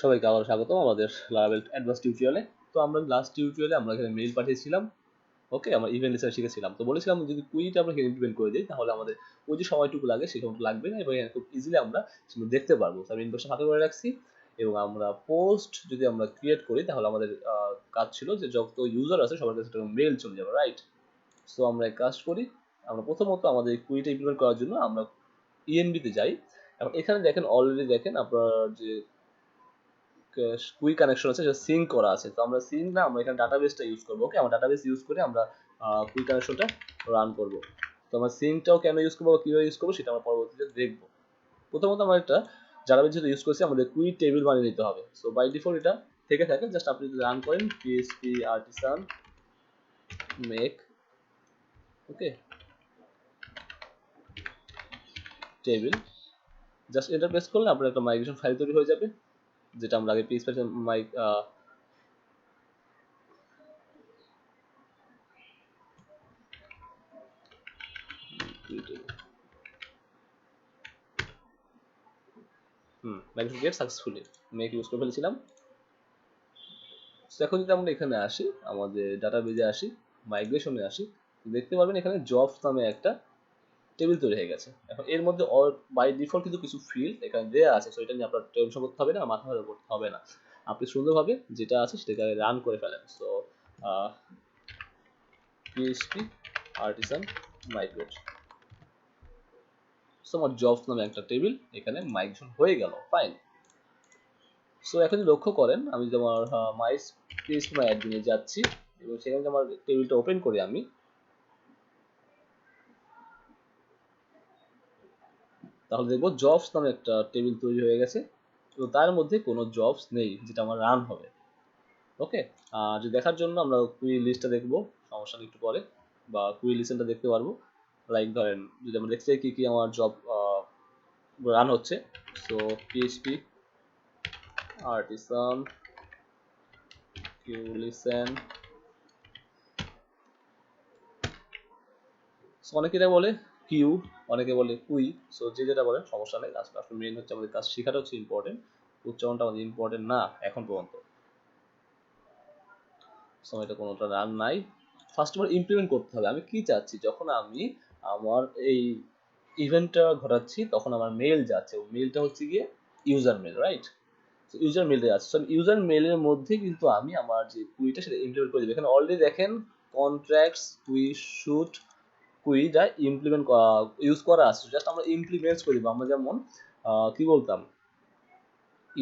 সবাইকে আবার স্বাগতম আমাদের লারাভেল অ্যাডভান্স টিউটোরিয়ালে। তো আমরা লাস্ট টিউটোরিয়ালে আমরা এখানে মেইল পাঠিয়েছিলাম। ওকে, আমরা ইভেন্ট লিস্টার শিখেছিলাম। তো বলেছিলাম যদি কুইটা আমরা ইমপ্লিমেন্ট করে দিই তাহলে আমাদের ওই যে সময়টুকু লাগে সেই সময়টুকু লাগবে না এবং খুব ইজিলি আমরা সেগুলো দেখতে পারবো। আমি ইনবক্সে হাতে করে রাখছি এবং আমরা পোস্ট যদি আমরা ক্রিয়েট করি তাহলে আমাদের কাজ ছিল যে যত ইউজার আছে সবার কাছে মেইল চলে যাবে, রাইট? সো আমরা এক কাজ করি, আমরা প্রথমত আমাদের কুইটা ইমপ্লিমেন্ট করার জন্য আমরা ইএনবিতে যাই। এবং এখানে দেখেন অলরেডি দেখেন আপনার যে কুইক কানেকশন আছে সেটা সিঙ্ক করা আছে। তো আমরা সিঙ্ক না, আমরা এখানে ডাটাবেসটা ইউজ করবো। ওকে, আমরা ডাটাবেস ইউজ করে আমরা কুইক কানেকশনটা রান করব। তো আমরা সিঙ্কটাও কেন ইউজ করবো, কীভাবে ইউজ করবো সেটা আমরা পরবর্তীতে দেখবো। প্রথমত আমরা একটা ডাটাবেস যেহেতু ইউজ করছি আমাদের কুই টেবিল বানিয়ে নিতে হবে। সো বাই ডিফল্ট এটা থেকে থাকে, জাস্ট আপনি যদি রান করেন পিএইচপি আর্টিসান মেক ওকে টেবিল, জাস্ট এন্টার প্রেস করলে আপনার একটা মাইগ্রেশন ফাইল তৈরি হয়ে যাবে, যেটা আমরা আগে PHP migration get successfully make use করে ফেলেছিলাম। এখন যদি আমরা এখানে আসি, আমাদের ডাটাবেজে আসি, মাইগ্রেশনে আসি, দেখতে পারবেন এখানে জবস নামে একটা টেবিল তৈরি হয়ে গেছে। এখন এর মধ্যে বাই ডিফল্ট কিন্তু কিছু ফিল্ড এখানে দেওয়া আছে, সো এটা নিয়ে আপনার টেনশন করতে হবে না, মাথা ব্যথা করতে হবে না। আপনি সুন্দরভাবে যেটা আছে সেটাকে রান করে ফেলেন। So PHP artisan migrate, so আমার জবস নামে একটা টেবিল এখানে মাইগ্রেশন হয়ে গেল, ফাইন। সো এখন লক্ষ্য করেন আমি যে আমার মাই পিএইচপি মাই অ্যাডমিনে যাচ্ছি এবং সেখানে যে আমার টেবিলটা ওপেন করি আমি, তাহলে দেখবো জবস নামে একটা টেবিল তৈরি হয়ে গেছে। তো তার মধ্যে কোনো জবস নেই যেটা আমার রান হবে। ওকে, যে দেখার জন্য আমরা কুই লিস্টটা দেখবো, সমস্যা একটু পরে, বা কুই লিস্টটা দেখতে পারবো। লাইক ধরেন যদি আমরা দেখতে চাই কি কি আমার জব রান হচ্ছে, so PHP artisan queue listen. অনেকে এটা বলে কিউ, অনেকে বলে কুই, সো যে যেটা বলেন সমস্যা নেই। আসলে মেইন হচ্ছে আমাদের কাজ শেখাটা হচ্ছে ইম্পর্টেন্ট, উচ্চারণটা আমাদের ইম্পর্টেন্ট না এখন পর্যন্ত। সো এটা কোনোটা রান নাই। ফার্স্ট অফ অল ইমপ্লিমেন্ট করতে হবে আমি কি চাচ্ছি। যখন আমি আমার এই ইভেন্টটা ঘটাচ্ছি তখন আমার মেইল যাচ্ছে, মেইলটা হচ্ছে গিয়ে ইউজার মেইল, রাইট? ইউজার মেইলটা যাচ্ছে, সো ইউজার মেইলের মধ্যে কিন্তু আমি আমার যে কুইটা সেটা ইমপ্লিমেন্ট করে দেবো। এখানে অলরেডি দেখেন কন্ট্রাক্টস কুই শুট কুইটা ইমপ্লিমেন্ট ইউজ করা আছে, জাস্ট আমরা ইমপ্লিমেন্টস করে দিব। আমরা যেমন কি বলতাম,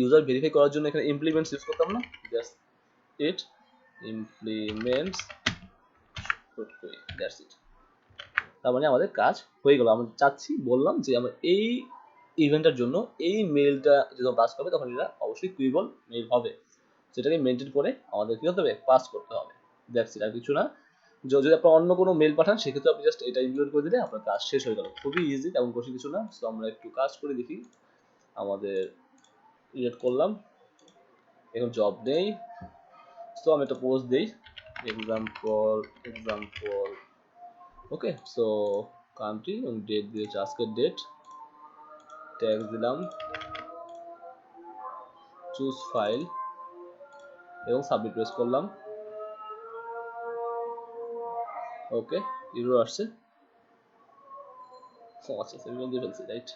ইউজার ভেরিফাই করার জন্য এখানে ইমপ্লিমেন্টস ইউজ করতাম না, জাস্ট ইট ইমপ্লিমেন্টস শুট কুই, দ্যাটস ইট। তার মানে আমাদের কাজ হয়ে গেল। আমরা চাচ্ছি, বললাম যে আমরা এই ইভেন্টের জন্য এই মেইলটা যখন পাস করবে তখন এটা অবশ্যই কুইবল মেইল হবে, সেটাকে মেনটেন করে আমাদের কি হতে হবে, পাস করতে হবে, দ্যাটস ইট, আর কিছু না। যদি আপনার অন্য কোনো মেইল পাঠান সেক্ষেত্রে আপনি জাস্ট এটা ইনক্লুড করে দিলে আপনার কাজ শেষ হয়ে গেল, খুবই ইজি, তেমন বেশি কিছু না। সো আমরা একটু কাজ করে দেখি, আমাদের ক্রিয়েট করলাম, এখন জব নেই, সো আমি একটা পোস্ট দিই এক্সাম্পল ওকে। সো কান্ট্রি এবং ডেট দিয়েছে আজকের ডেট, ট্যাগ দিলাম চুজ ফাইল এবং সাবমিট প্রেস করলাম। ওকে, ইউরো আসছে, আচ্ছা সেমিকোলন দিয়ে ফেলছি, রাইট?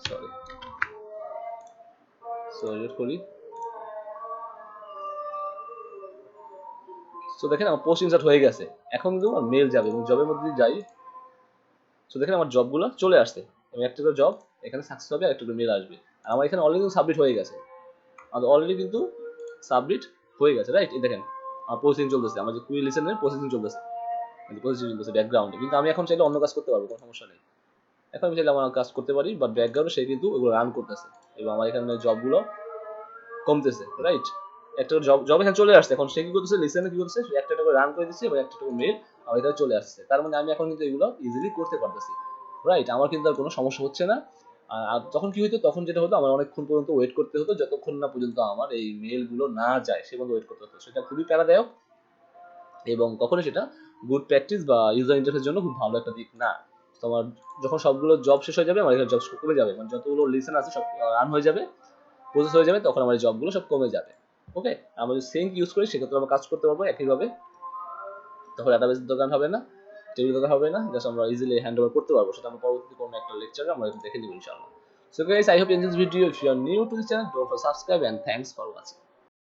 সরি, সো এডিট করি। সো দেখেন আমার পোস্ট ইনসার্ট হয়ে গেছে। এখন কিন্তু আমার মেল যাবে এবং জবের মধ্যে যাই, সো দেখেন আমার জবগুলো চলে আসছে এবং একটা করে জব এখানে সাকসেস হবে আর একটা করে মেল আসবে। আর আমার এখানে অলরেডি সাবমিট হয়ে গেছে, আমাদের অলরেডি কিন্তু সাবমিট হয়ে গেছে, রাইট? এই দেখেন আমার প্রসেসিং চলতেছে, আমার যে কুই লিসেনের প্রসেসিং চলতেছে, প্রসেসিং চলতেছে ব্যাকগ্রাউন্ডে, কিন্তু আমি এখন চাইলে অন্য কাজ করতে পারবো, কোনো সমস্যা নেই। এখন আমি চাইলে আমার কাজ করতে পারি, বাট ব্যাকগ্রাউন্ডে সে কিন্তু ওগুলো রান করতেছে এবং আমার এখানে জবগুলো কমতেছে, রাইট? একটা জব এখানে চলে আসছে, এখন সে কি করতেছে, লিসেনে কি করতেছে, সে একটা করে রান করে দিচ্ছে এবং একটা করে মেল আমার এখানে চলে আসছে। তার মানে আমি এখন কিন্তু এগুলো ইজিলি করতে পারতেছি, রাইট? আমার কিন্তু আর কোনো সমস্যা হচ্ছে না। আর তখন কি হতো, তখন যেটা হতো আমার অনেকক্ষণ পর্যন্ত ওয়েট করতে হতো, যতক্ষণ না পর্যন্ত আমার এই মেলগুলো না যায় সে পর্যন্ত ওয়েট করতে হতো। সেটা খুবই প্যারাদায়ক এবং কখনোই সেটা গুড প্র্যাকটিস বা ইউজার ইন্টারফেসের জন্য খুব ভালো একটা দিক না। তোমার যখন সবগুলো জব শেষ হয়ে যাবে আমার এখানে জব কমে যাবে, মানে যতগুলো লিসেন আছে সব রান হয়ে যাবে, প্রসেস হয়ে যাবে, তখন আমার জবগুলো সব কমে যাবে। ওকে, আমরা যদি সিঙ্ক ইউজ করি সেক্ষেত্রে আমরা কাজ করতে পারবো একইভাবে, তখন ডাটাবেসের দোকান হবে না, টেবিল দোকান হবে না, জাস্ট আমরা ইজিলি হ্যান্ড ওভার করতে পারবো। সেটা আমরা পরবর্তী কোনো একটা লেকচারে আমরা দেখে নিব ইনশাআল্লাহ। So guys, I hope you enjoyed this video. If you are new to this channel, don't forget to subscribe and thanks for watching.